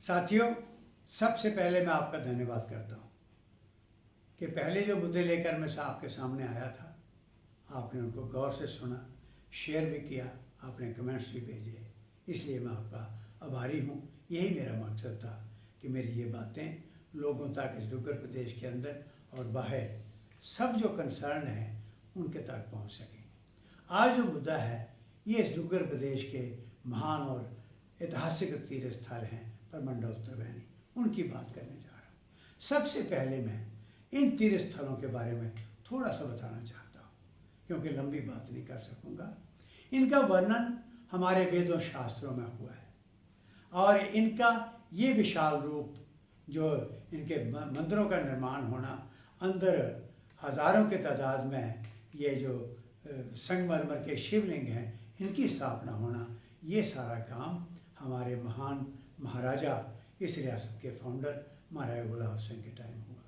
साथियों, सबसे पहले मैं आपका धन्यवाद करता हूँ कि पहले जो मुद्दे लेकर मैं आपके सामने आया था, आपने उनको गौर से सुना, शेयर भी किया, आपने कमेंट्स भी भेजे, इसलिए मैं आपका आभारी हूँ। यही मेरा मकसद था कि मेरी ये बातें लोगों तक इस डुग्गर प्रदेश के अंदर और बाहर सब जो कंसर्न हैं उनके तक पहुँच सकें। आज जो मुद्दा है ये इस डुग्गर प्रदेश के महान और ऐतिहासिक तीर्थ स्थल हैं परमंडल उत्तरवैनी, उनकी बात करने जा रहा हूँ। सबसे पहले मैं इन तीर्थ स्थलों के बारे में थोड़ा सा बताना चाहता हूँ, क्योंकि लंबी बात नहीं कर सकूँगा। इनका वर्णन हमारे वेदों शास्त्रों में हुआ है और इनका ये विशाल रूप, जो इनके मंदिरों का निर्माण होना, अंदर हजारों के तादाद में ये जो संगमरमर के शिवलिंग हैं इनकी स्थापना होना, ये सारा काम हमारे महान महाराजा, इस रियासत के फाउंडर महाराजा गुलाब सिंह के टाइम हुआ।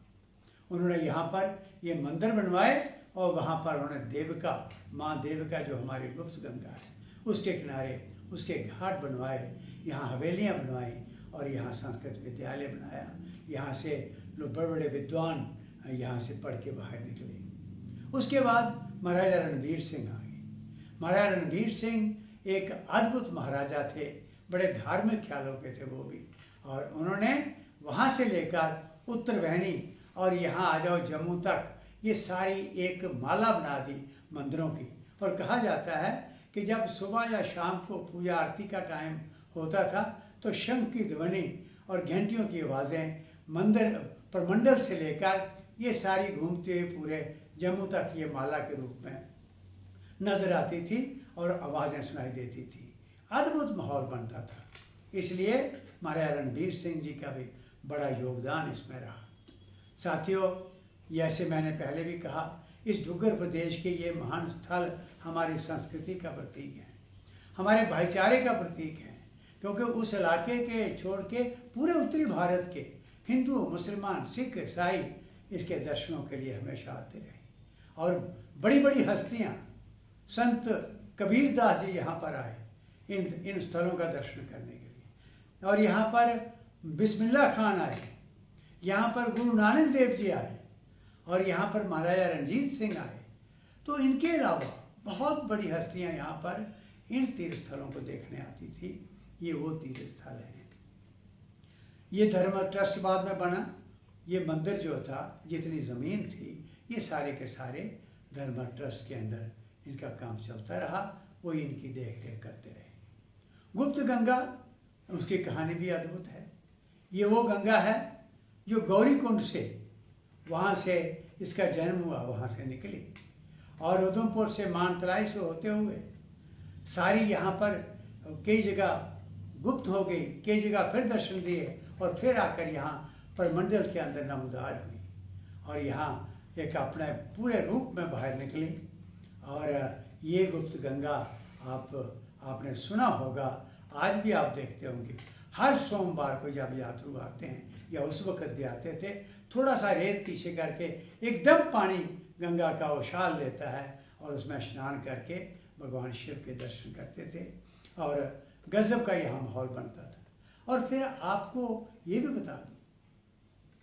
उन्होंने यहाँ पर ये मंदिर बनवाए और वहाँ पर उन्होंने देविका, माँ देविका जो हमारी गुप्त गंगा है उसके किनारे उसके घाट बनवाए, यहाँ हवेलियाँ बनवाई और यहाँ संस्कृत विद्यालय बनाया। यहाँ से लोग बड़े बड़े विद्वान यहाँ से पढ़ के बाहर निकले। उसके बाद महाराजा रणबीर सिंह आ गए। महाराजा रणबीर सिंह एक अद्भुत महाराजा थे, बड़े धार्मिक ख्यालों के थे वो भी, और उन्होंने वहाँ से लेकर उत्तरवैनी और यहाँ आ जाओ जम्मू तक ये सारी एक माला बना दी मंदिरों की। और कहा जाता है कि जब सुबह या शाम को पूजा आरती का टाइम होता था तो शंख की ध्वनि और घंटियों की आवाज़ें मंदिर प्रमंडल से लेकर ये सारी घूमते हुए पूरे जम्मू तक ये माला के रूप में नजर आती थी और आवाज़ें सुनाई देती थी। अद्भुत माहौल बनता था, इसलिए महाराजा रणबीर सिंह जी का भी बड़ा योगदान इसमें रहा। साथियों, जैसे मैंने पहले भी कहा, इस डुग्गर प्रदेश के ये महान स्थल हमारी संस्कृति का प्रतीक है, हमारे भाईचारे का प्रतीक है, क्योंकि उस इलाके के छोड़ के पूरे उत्तरी भारत के हिंदू, मुसलमान, सिख, ईसाई इसके दर्शनों के लिए हमेशा आते रहे। और बड़ी बड़ी हस्तियाँ, संत कबीर दास जी यहाँ पर आए इन स्थलों का दर्शन करने के लिए, और यहाँ पर बिस्मिल्लाह खान आए, यहाँ पर गुरु नानक देव जी आए, और यहाँ पर महाराजा रंजीत सिंह आए। तो इनके अलावा बहुत बड़ी हस्तियाँ यहाँ पर इन तीर्थ स्थलों को देखने आती थी। ये वो तीर्थ स्थल हैं। ये धर्म ट्रस्ट बाद में बना। ये मंदिर जो था, जितनी ज़मीन थी, ये सारे के सारे धर्म ट्रस्ट के अंदर इनका काम चलता रहा, वो इनकी देख रेख करते रहे। गुप्त गंगा, उसकी कहानी भी अद्भुत है। ये वो गंगा है जो गौरी कुंड से, वहाँ से इसका जन्म हुआ, वहाँ से निकली और उधमपुर से मानतलाई से होते हुए सारी यहाँ पर कई जगह गुप्त हो गई, कई जगह फिर दर्शन दिए और फिर आकर यहाँ परमंडल के अंदर नमूदार हुई और यहाँ एक अपने पूरे रूप में बाहर निकली। और ये गुप्त गंगा आपने सुना होगा, आज भी आप देखते होंगे, हर सोमवार को जब यात्रु आते हैं या उस वक़्त भी आते थे, थोड़ा सा रेत पीछे करके एकदम पानी गंगा का उछाल लेता है और उसमें स्नान करके भगवान शिव के दर्शन करते थे और गजब का यहाँ माहौल बनता था। और फिर आपको ये भी बता दूँ,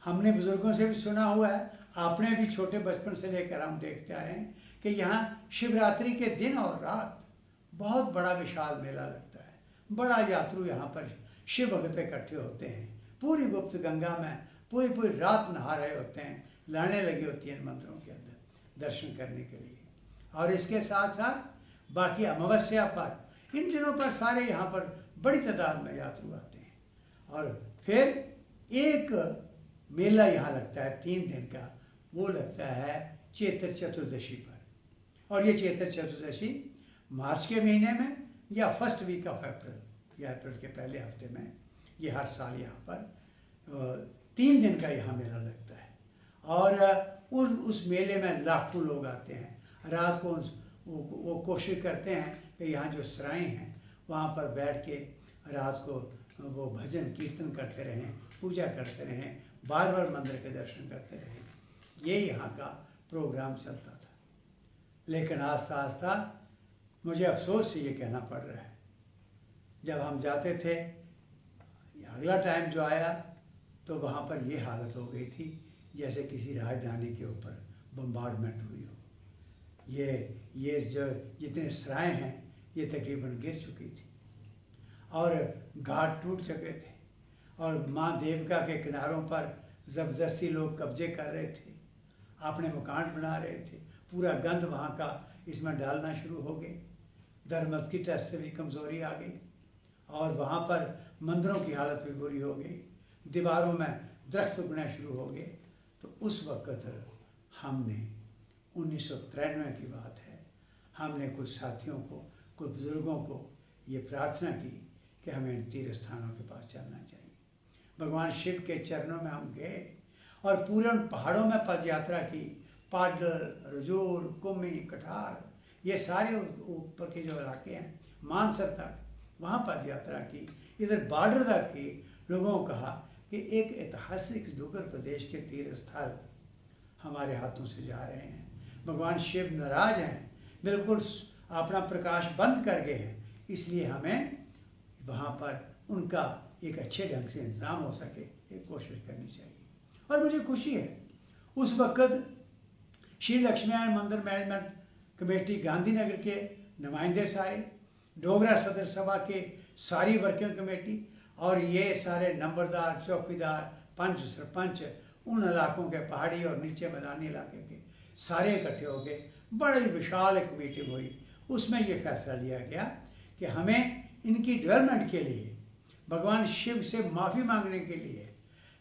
हमने बुजुर्गों से भी सुना हुआ है, आपने भी छोटे बचपन से लेकर हम देखते आए हैं कि यहाँ शिवरात्रि के दिन और रात बहुत बड़ा विशाल मेला लगता है। बड़ा यात्रु यहाँ पर शिव भक्त इकट्ठे होते हैं, पूरी गुप्त गंगा में पूरी पूरी रात नहा रहे होते हैं, लाइनें लगी होती हैं मंदिरों के अंदर दर्शन करने के लिए। और इसके साथ साथ बाकी अमावस्या पर, इन दिनों पर सारे यहाँ पर बड़ी तादाद में यात्रु आते हैं। और फिर एक मेला यहाँ लगता है 3 दिन का, वो लगता है चैत्र चतुर्दशी पर। और ये चैत्र चतुर्दशी मार्च के महीने में या फर्स्ट वीक ऑफ अप्रैल या अप्रैल के पहले हफ्ते में, ये हर साल यहाँ पर 3 दिन का यहाँ मेला लगता है। और उस मेले में लाखों लोग आते हैं। रात को वो कोशिश करते हैं कि यहाँ जो सराएँ हैं वहाँ पर बैठ के रात को वो भजन कीर्तन करते रहें, पूजा करते रहें, बार बार मंदिर के दर्शन करते रहें। ये यहाँ का प्रोग्राम चलता था। लेकिन आस्ता आस्ता मुझे अफसोस से ये कहना पड़ रहा है, जब हम जाते थे अगला टाइम जो आया तो वहाँ पर ये हालत हो गई थी जैसे किसी राजधानी के ऊपर बम्बार्डमेंट हुई हो। ये जो जितने सराय हैं ये तकरीबन गिर चुकी थी और घाट टूट चुके थे और माँ देविका के किनारों पर ज़बरदस्ती लोग कब्जे कर रहे थे, अपने मकान बना रहे थे। पूरा गंद वहाँ का इसमें डालना शुरू हो गए। धर्मत की तरफ से भी कमज़ोरी आ गई और वहाँ पर मंदिरों की हालत भी बुरी हो गई, दीवारों में दरख्त उगना शुरू हो गए। तो उस वक़्त हमने 1993 की बात है, हमने कुछ साथियों को, कुछ बुज़ुर्गों को ये प्रार्थना की कि हमें इन तीर्थ स्थानों के पास चलना चाहिए। भगवान शिव के चरणों में हम गए और पूरे उन पहाड़ों में पद यात्रा की। पाडल, रजौर, कुम्मी, कठार, ये सारे ऊपर के जो इलाके हैं, मानसर तक, वहाँ पद यात्रा की। इधर बॉर्डर तक की। लोगों को कहा कि एक ऐतिहासिक डुग्गर प्रदेश के तीर्थ स्थल हमारे हाथों से जा रहे हैं। भगवान शिव नाराज हैं, बिल्कुल अपना प्रकाश बंद कर गए हैं, इसलिए हमें वहाँ पर उनका एक अच्छे ढंग से इंतज़ाम हो सके, एक कोशिश करनी चाहिए। और मुझे खुशी है उस वक़्त श्री लक्ष्मीनारायण मंदिर मैनेजमेंट कमेटी गांधीनगर के नुमाइंदे सारे, डोगरा सदर सभा के सारी वर्किंग कमेटी और ये सारे नंबरदार, चौकीदार, पंच, सरपंच, उन इलाकों के पहाड़ी और नीचे मैदानी इलाके के सारे इकट्ठे हो गए। बड़ी विशाल एक मीटिंग हुई। उसमें ये फैसला लिया गया कि हमें इनकी डेवलपमेंट के लिए, भगवान शिव से माफ़ी मांगने के लिए,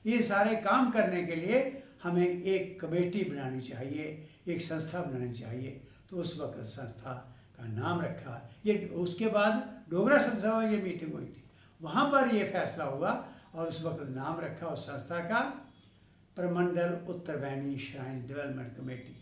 ये सारे काम करने के लिए हमें एक कमेटी बनानी चाहिए, एक संस्था बनानी चाहिए। तो उस वक्त संस्था का नाम रखा। ये उसके बाद डोगरा संस्था में ये मीटिंग हुई थी, वहाँ पर ये फैसला हुआ और उस वक्त नाम रखा उस संस्था का प्रमंडल उत्तरवैनी श्राइन डेवलपमेंट कमेटी।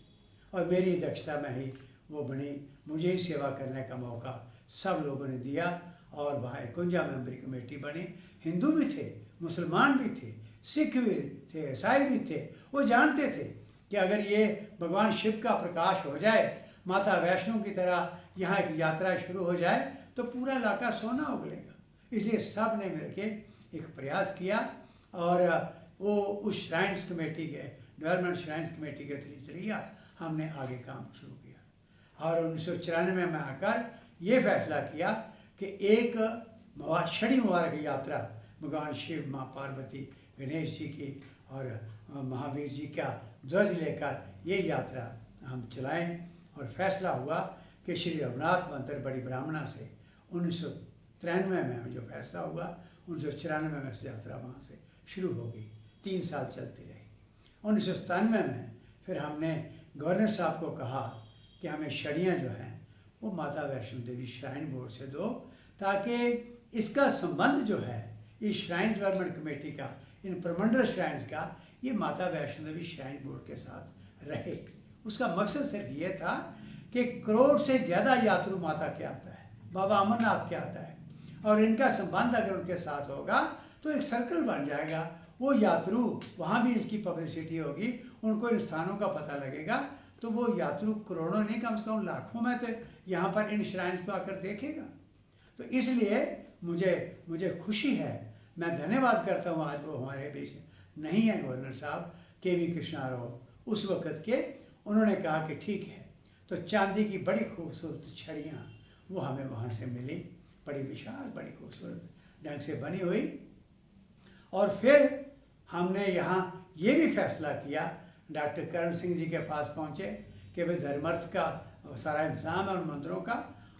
और मेरी अध्यक्षता में ही वो बनी। मुझे ही सेवा करने का मौका सब लोगों ने दिया और वहाँ 51 मेंबरी कमेटी बनी। हिंदू भी थे, मुसलमान भी थे, सिख भी थे, ईसाई भी थे। वो जानते थे कि अगर ये भगवान शिव का प्रकाश हो जाए, माता वैष्णो की तरह यहाँ एक यात्रा शुरू हो जाए, तो पूरा इलाका सोना उगलेगा। इसलिए सब ने मिलकर एक प्रयास किया और वो उस श्राइन्स कमेटी के, डेवलपमेंट श्राइन्स कमेटी के जरिए हमने आगे काम शुरू किया। और 1994 में आकर ये फैसला किया कि एक छड़ी मुबारक यात्रा भगवान शिव, माँ पार्वती, गणेश जी की और महावीर जी का ध्वज लेकर ये यात्रा हम चलाएं। और फैसला हुआ कि श्री रघुनाथ मंदिर बड़ी ब्राह्मणा से 1993 में जो फैसला हुआ, 1994 में इस यात्रा वहाँ से शुरू हो गई, 3 साल चलती रही। 1997 में फिर हमने गवर्नर साहब को कहा कि हमें छड़ियाँ जो हैं वो माता वैष्णो देवी श्राइन बोर्ड से दो, ताकि इसका संबंध जो है इस श्राइन डेवलपमेंट कमेटी का, इन प्रमंडल श्राइन्स का, ये माता वैष्णो देवी श्राइन बोर्ड के साथ रहे। उसका मकसद सिर्फ ये था कि करोड़ से ज़्यादा यात्रु माता के आता है, बाबा अमरनाथ के आता है, और इनका संबंध अगर उनके साथ होगा तो एक सर्कल बन जाएगा। वो यात्रु, वहाँ भी इसकी पब्लिसिटी होगी, उनको इन स्थानों का पता लगेगा, तो वो यात्रु करोड़ों नहीं, कम से कम लाखों में तो यहाँ पर इन श्राइन्स को आकर देखेगा। तो इसलिए मुझे खुशी है, मैं धन्यवाद करता हूँ। आज वो हमारे बीच नहीं है गवर्नर साहब KV कृष्णा राव उस वक़्त के। उन्होंने कहा कि ठीक है। तो चांदी की बड़ी खूबसूरत छड़ियाँ वो हमें वहाँ से मिली, बड़ी विशाल, बड़ी खूबसूरत ढंग से बनी हुई। और फिर हमने यहाँ ये भी फैसला किया, डॉक्टर करण सिंह जी के पास पहुँचे कि भाई धर्मार्थ का सारा इंतजाम है उन मंदिरों का,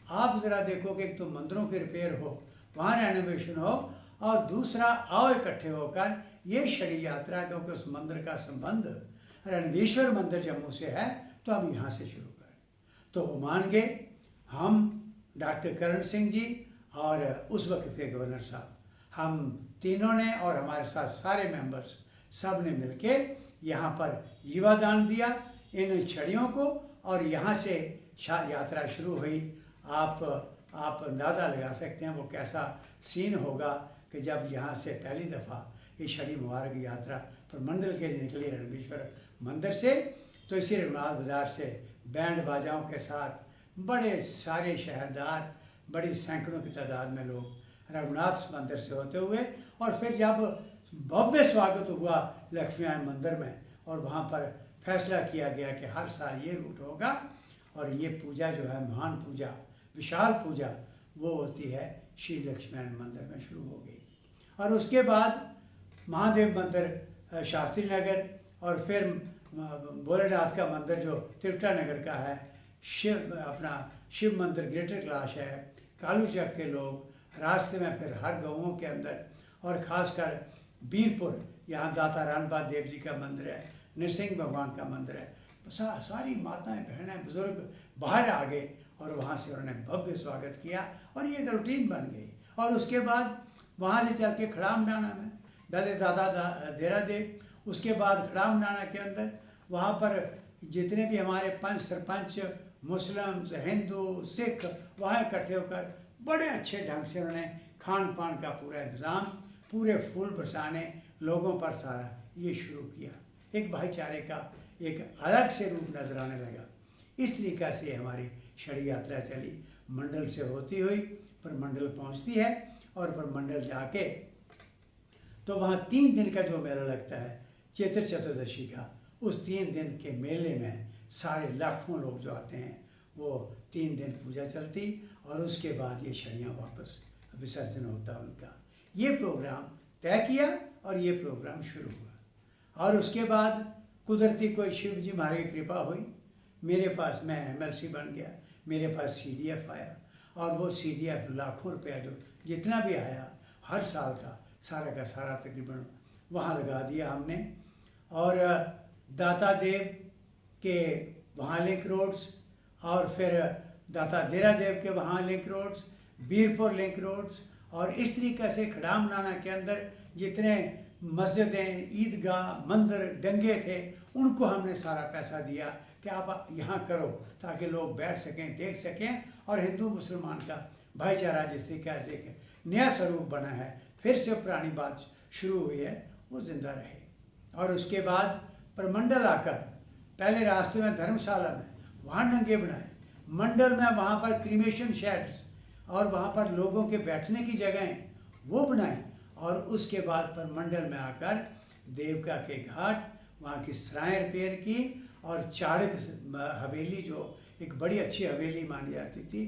आप ज़रा देखो कि एक तो मंदिरों की रिपेयर हो, वहाँ रेनोवेशन हो, और दूसरा आओ इकट्ठे होकर ये छड़ी यात्रा, क्योंकि उस मंदिर का संबंध रणवीश्वर मंदिर जम्मू से है, तो हम यहाँ से शुरू करें। तो वो मान गए। हम डॉक्टर करण सिंह जी और उस वक्त के गवर्नर साहब, हम तीनों ने और हमारे साथ सारे मेंबर्स सब ने मिलके यहाँ पर युवा दान दिया इन छड़ियों को, और यहाँ से यात्रा शुरू हुई। आप अंदाज़ा लगा सकते हैं वो कैसा सीन होगा कि जब यहाँ से पहली दफ़ा ये छड़ी मुबारक यात्रा प्रमंडल के लिए निकली रणवीश्वर मंदिर से, तो इसी रघुनाथ बाजार से बैंड बाजाओं के साथ बड़े सारे शहरदार, बड़ी सैकड़ों की तादाद में लोग रघुनाथ मंदिर से होते हुए, और फिर जब भव्य स्वागत हुआ लक्ष्मी नारायण मंदिर में, और वहाँ पर फैसला किया गया कि हर साल ये रूट होगा, और ये पूजा जो है महान पूजा, विशाल पूजा, वो होती है श्री लक्ष्मी नारायण मंदिर में शुरू हो गई। और उसके बाद महादेव मंदिर शास्त्री नगर, और फिर भोलेनाथ का मंदिर जो त्रिकुटा नगर का है, शिव मंदिर ग्रेटर कैलाश है, कालू चक के लोग रास्ते में, फिर हर गाँवों के अंदर, और ख़ासकर बीरपुर, यहाँ दाता रानपाल देव जी का मंदिर है, नरसिंह भगवान का मंदिर है, सारी माताएं बहनें बुजुर्ग बाहर आ गए, और वहाँ से उन्होंने भव्य स्वागत किया, और ये एक रूटीन बन गई। और उसके बाद वहाँ से चल के खड़ाम डाना में पहले दादा देरा देव, उसके बाद खड़ाम डाना के अंदर वहाँ पर जितने भी हमारे पंच सरपंच, मुस्लिम, हिंदू, सिख वहाँ इकट्ठे होकर बड़े अच्छे ढंग से उन्होंने खान पान का पूरा इंतज़ाम, पूरे फूल बरसाने लोगों पर सारा ये शुरू किया। एक भाईचारे का एक अलग से रूप नजर आने लगा। इस तरीक़ा से हमारी छड़ी यात्रा चली, मंडल से होती हुई पर मंडल पहुंचती है, और पर मंडल जाके तो वहाँ 3 दिन का जो मेला लगता है चैत्र चतुर्दशी का, उस 3 दिन के मेले में सारे लाखों लोग जो आते हैं, वो 3 दिन पूजा चलती, और उसके बाद ये छड़ियाँ वापस विसर्जन होता उनका। ये प्रोग्राम तय किया और ये प्रोग्राम शुरू हुआ। और उसके बाद कुदरती कोई शिव जी हमारी कृपा हुई, मेरे पास मैं MLC बन गया, मेरे पास CDF आया, और वो CDF लाखों रुपया जो जितना भी आया हर साल का सारा तकरीबन वहाँ लगा दिया हमने। और दाता देव के वहाँ लिंक रोड्स, और फिर दाता देरा देव के वहाँ link roads, Birpur link roads, और इस तरीक़े से खड़ाम नाना के अंदर जितने मस्जिदें, ईदगाह, मंदिर, डंगे थे, उनको हमने सारा पैसा दिया कि आप यहाँ करो, ताकि लोग बैठ सकें, देख सकें, और हिंदू मुसलमान का भाईचारा जिस तरीके से नया स्वरूप बना है, फिर से पुरानी बात शुरू हुई है, वो जिंदा रहे। और उसके बाद प्रमंडल आकर पहले रास्ते में धर्मशाला में वहाँ डंगे बनाए, मंडल में वहाँ पर क्रीमेशन शेड्स और वहाँ पर लोगों के बैठने की जगहें वो बनाए, और उसके बाद पर मंडल में आकर देवका के घाट वहाँ की सराय रिपेयर की, और चाड़क हवेली जो एक बड़ी अच्छी हवेली मानी जाती थी,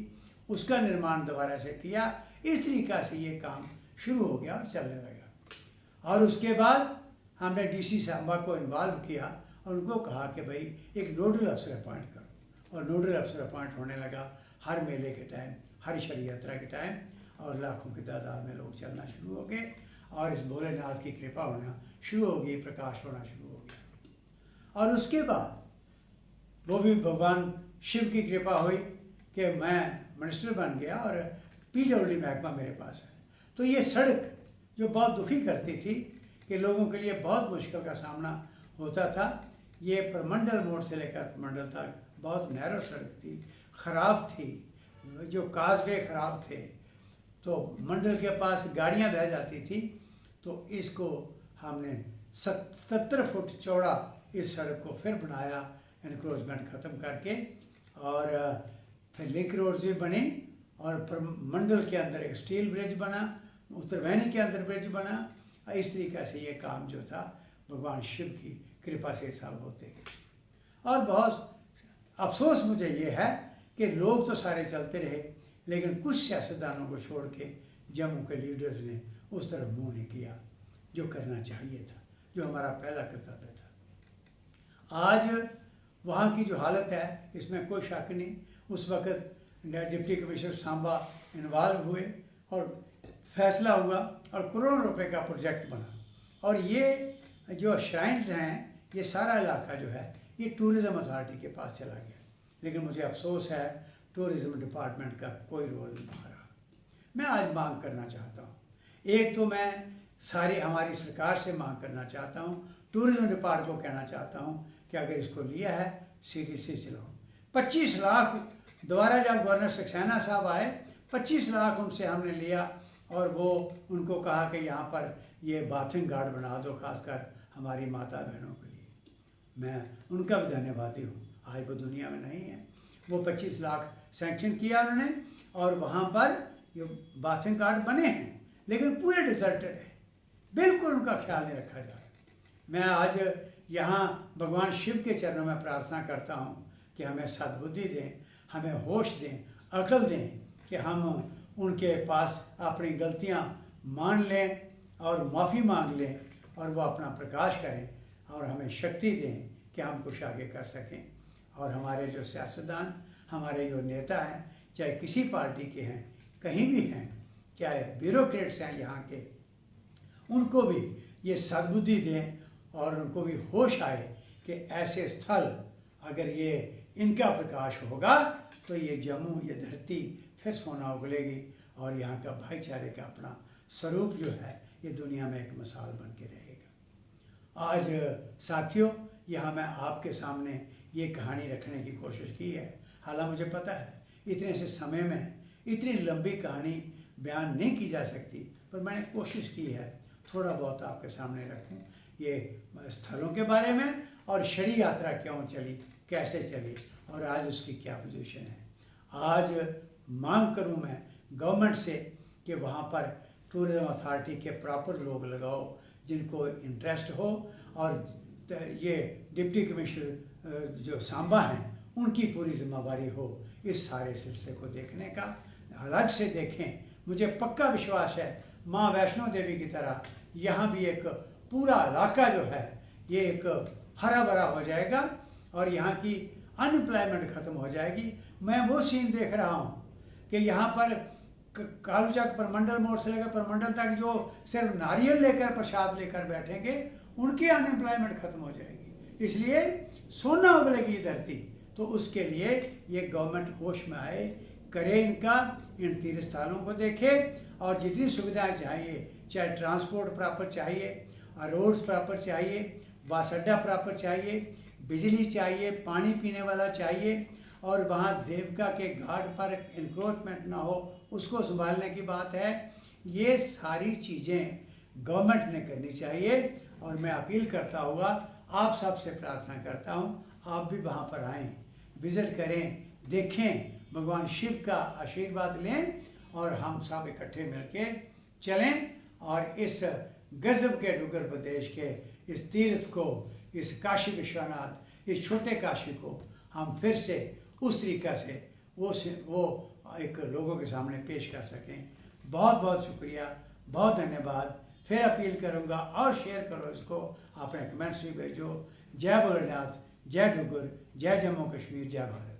उसका निर्माण दोबारा से किया। इस तरीक़ा से ये काम शुरू हो गया और चलने लगा। और उसके बाद हमने DC सांबा को इन्वॉल्व किया और उनको कहा कि भाई एक नोडल अफसर अपॉइंट करो, और नोडल अफसर अपॉइंट होने लगा हर मेले के टाइम, हर छड़ी यात्रा के टाइम, और लाखों की तादाद में लोग चलना शुरू हो गए, और इस भोलेनाथ की कृपा होना शुरू हो गई, प्रकाश होना शुरू हो गया। और उसके बाद वो भी भगवान शिव की कृपा हुई कि मैं मिनिस्टर बन गया, और PWD महकमा मेरे पास है। तो ये सड़क जो बहुत दुखी करती थी कि लोगों के लिए बहुत मुश्किल का सामना होता था, ये प्रमंडल मोड़ से लेकर प्रमंडल तक बहुत नैरो सड़क थी, ख़राब थी, जो काजवे ख़राब थे, तो मंडल के पास गाड़ियां बह जाती थी। तो इसको हमने 70 फुट चौड़ा इस सड़क को फिर बनाया, एनक्रोचमेंट ख़त्म करके, और फिर लिंक रोड्स भी बने, और मंडल के अंदर एक स्टील ब्रिज बना, उत्तरवैनी के अंदर ब्रिज बना। इस तरीक़े से ये काम जो था भगवान शिव की कृपा से सब होते गए। और बहुत अफसोस मुझे ये है कि लोग तो सारे चलते रहे, लेकिन कुछ सियासतदानों को छोड़ के जम्मू के लीडर्स ने उस तरफ मुँह नहीं किया जो करना चाहिए था, जो हमारा पहला कर्तव्य था। आज वहाँ की जो हालत है इसमें कोई शक नहीं। उस वक़्त डिप्टी कमिश्नर सांबा इन्वॉल्व हुए और फैसला हुआ, और करोड़ों रुपए का प्रोजेक्ट बना, और ये जो श्राइन्स हैं, ये सारा इलाका जो है ये टूरिज़्म अथॉरिटी के पास चला गया। लेकिन मुझे अफसोस है टूरिज़्म डिपार्टमेंट का कोई रोल नहीं रहा। मैं आज मांग करना चाहता हूँ, एक तो मैं सारी हमारी सरकार से मांग करना चाहता हूँ, टूरिज़्म डिपार्टमेंट को कहना चाहता हूँ कि अगर इसको लिया है सीरियसली चलाओ। 25 लाख दोबारा जब गवर्नर सक्सेना साहब आए, 25 लाख उनसे हमने लिया, और वो उनको कहा कि यहाँ पर ये बाथिंग गार्ड बना दो, खासकर हमारी माता बहनों के लिए। मैं उनका भी धन्यवादी हूँ, आज वो दुनिया में नहीं है। वो 25 लाख सैंक्शन किया उन्होंने, और वहाँ पर ये बाथिंग गार्ड बने हैं। लेकिन पूरे डिजर्टेड है, बिल्कुल उनका ख्याल नहीं रखा जा रहा। मैं आज यहाँ भगवान शिव के चरणों में प्रार्थना करता हूँ कि हमें सद्बुद्धि दें, हमें होश दें, अकल दें कि हम उनके पास अपनी गलतियाँ मान लें और माफ़ी मांग लें और वो अपना प्रकाश करें और हमें शक्ति दें कि हम कुछ आगे कर सकें। और हमारे जो सियासतदान, हमारे जो नेता हैं, चाहे किसी पार्टी के हैं, कहीं भी हैं, चाहे ब्यूरोक्रेट्स हैं यहाँ के, उनको भी ये सद्बुद्धि दें और उनको भी होश आए कि ऐसे स्थल अगर ये इनका प्रकाश होगा तो ये जम्मू, ये धरती फिर सोना उगलेगी और यहाँ का भाईचारे का अपना स्वरूप जो है ये दुनिया में एक मिसाल बन के रहेगा। आज साथियों, यहाँ मैं आपके सामने ये कहानी रखने की कोशिश की है। हालांकि मुझे पता है इतने से समय में इतनी लंबी कहानी बयान नहीं की जा सकती, पर मैंने कोशिश की है थोड़ा बहुत आपके सामने रखूं ये स्थलों के बारे में और शड़ी यात्रा क्यों चली, कैसे चली और आज उसकी क्या पोजीशन है। आज मांग करूं मैं गवर्नमेंट से कि वहाँ पर टूरिज्म अथॉरिटी के प्रॉपर लोग लगाओ जिनको इंटरेस्ट हो, और ये डिप्टी कमिश्नर जो सांबा हैं उनकी पूरी जिम्मेदारी हो इस सारे सिलसिले को देखने का, अलग से देखें। मुझे पक्का विश्वास है माँ वैष्णो देवी की तरह यहाँ भी एक पूरा इलाका जो है ये एक हरा भरा हो जाएगा और यहाँ की अनएम्प्लॉयमेंट ख़त्म हो जाएगी। मैं वो सीन देख रहा हूँ कि यहाँ पर कालूचक परमंडल मोड़ से लेकर परमंडल तक जो सिर्फ नारियल लेकर प्रसाद लेकर बैठेंगे उनकी अनएम्प्लॉयमेंट खत्म हो जाएगी। इसलिए सोना उगलेगी धरती, तो उसके लिए ये गवर्नमेंट होश में आए, करे इनका, इन तीर्थ स्थानों को देखे और जितनी सुविधाएं चाहिए, चाहे ट्रांसपोर्ट प्रॉपर चाहिए, रोड्स प्रॉपर चाहिए, बस अड्डा प्रॉपर चाहिए, बिजली चाहिए, पानी पीने वाला चाहिए और वहाँ देवका के घाट पर इंक्रोचमेंट ना हो उसको संभालने की बात है। ये सारी चीज़ें गवर्नमेंट ने करनी चाहिए और मैं अपील करता हुआ आप सबसे प्रार्थना करता हूँ आप भी वहाँ पर आएँ, विज़िट करें, देखें, भगवान शिव का आशीर्वाद लें और हम सब इकट्ठे मिलके चलें और इस गजब के डुग्गर प्रदेश के इस तीर्थ को, इस काशी विश्वनाथ, इस छोटे काशी को हम फिर से उस तरीक़ा से वो एक लोगों के सामने पेश कर सकें। बहुत बहुत शुक्रिया, बहुत धन्यवाद। फिर अपील करूंगा और शेयर करो इसको, अपने कमेंट्स भी भेजो। जय भोलेनाथ, जय डुग्गर, जय जम्मू कश्मीर, जय भारत।